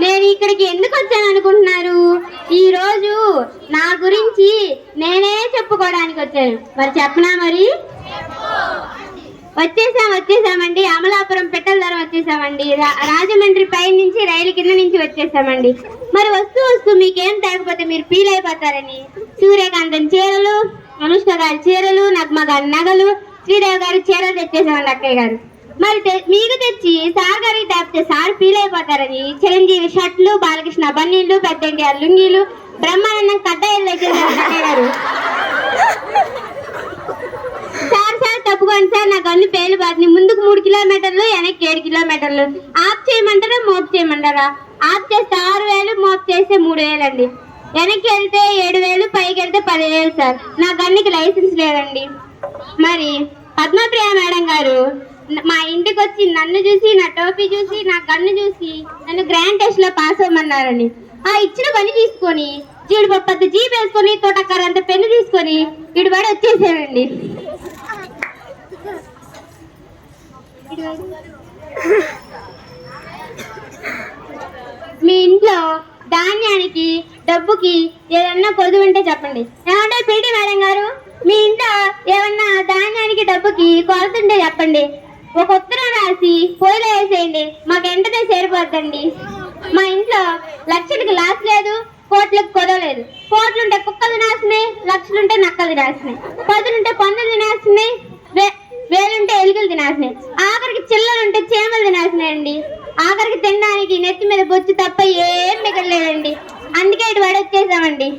నేను ఇక్కడికి ఎందుకు వచ్చాను అనుకుంటున్నారు? ఈ రోజు నా గురించి నేనే చెప్పుకోవడానికి వచ్చాను. మరి చెప్పనా? మరి వచ్చేసామండి. అమలాపురం పెట్టల ధర వచ్చేసామండి. రాజమండ్రి పై నుంచి రైలు కింద నుంచి వచ్చేసామండి. మరి వస్తూ మీకేం తేకపోతే మీరు ఫీల్ అయిపోతారని సూర్యకాంతం చీరలు, అనుష్క గారి చీరలు, నగ్మ గారి నగలు, శ్రీదేవి గారి చీరలు తెచ్చేసామండి అక్కయ్య గారు. మరి మీకు తెచ్చి సార్ గారికి తేపితే సార్ ఫీల్ అయిపోతారని చిరంజీవి షర్ట్లు, బాలకృష్ణ బన్నీళ్లు, పెద్ద ఎన్టీఆర్ లుంగీలు, బ్రహ్మానందం కడ్డాయిలు తెచ్చేసారు అక్కయ్య గారు. సార్ తప్పుకోండి సార్, నా గన్ను పేలిపోతుంది. ముందుకు 3 కిలోమీటర్లు, వెనక్కి 7 కిలోమీటర్లు. ఆఫ్ చేయమంటారా మోప్ చేయమంటారా? ఆఫ్ చేస్తే 6,000, మోప్ చేస్తే 3,000 అండి. వెనక్కి వెళ్తే 7,000, పైకి వెళ్తే 10,000 సార్. నా గన్నుకి లైసెన్స్ లేదండి. మరి పద్మప్రియ మేడం గారు మా ఇంటికి వచ్చి నన్ను చూసి, నా టోపీ చూసి, నా గన్ను చూసి నన్ను గ్రాండ్ టెస్ట్ లో పాస్ అవ్వమన్నారండి. ఆ ఇచ్చిన పని తీసుకొని జీడిపప్పు జీప్ వేసుకొని, తోటకర్ర అంత పెన్ను తీసుకొని ఇటుబడి వచ్చేసానండి. మీ ఇంట్లో ధాన్యానికి, డబ్బుకి ఏదన్నా కొదువు ఉంటే చెప్పండి. ఏమంటే పీటీ మేడం గారు, మీ ఇంట్లో ఏమన్నా ధాన్యానికి, డబ్బుకి కొలుతుంటే చెప్పండి. ఒక ఉత్తరం రాసి పొయ్యిలో వేసేయండి, మాకు వెంటనే చేరిపోద్దండి. మా ఇంట్లో లక్షలకి లాస్ లేదు, కోట్లకు కొదవలేదు. కోట్లుంటే కుక్కలు తినేస్తున్నాయి, లక్షలుంటే నక్కలు తినేస్తున్నాయి, 10 పందులు తినేస్తున్నాయి, వేలుంటే ఎలుకలు తినేస్తున్నాయి, ఆఖరికి చిల్లలుంటే చీమలు తినేస్తున్నాయండి. ఆఖరికి తినడానికి నెత్తి మీద బొచ్చు తప్ప ఏం మిగలలేదండి. అందుకే ఇటు పడి వచ్చేసామండి.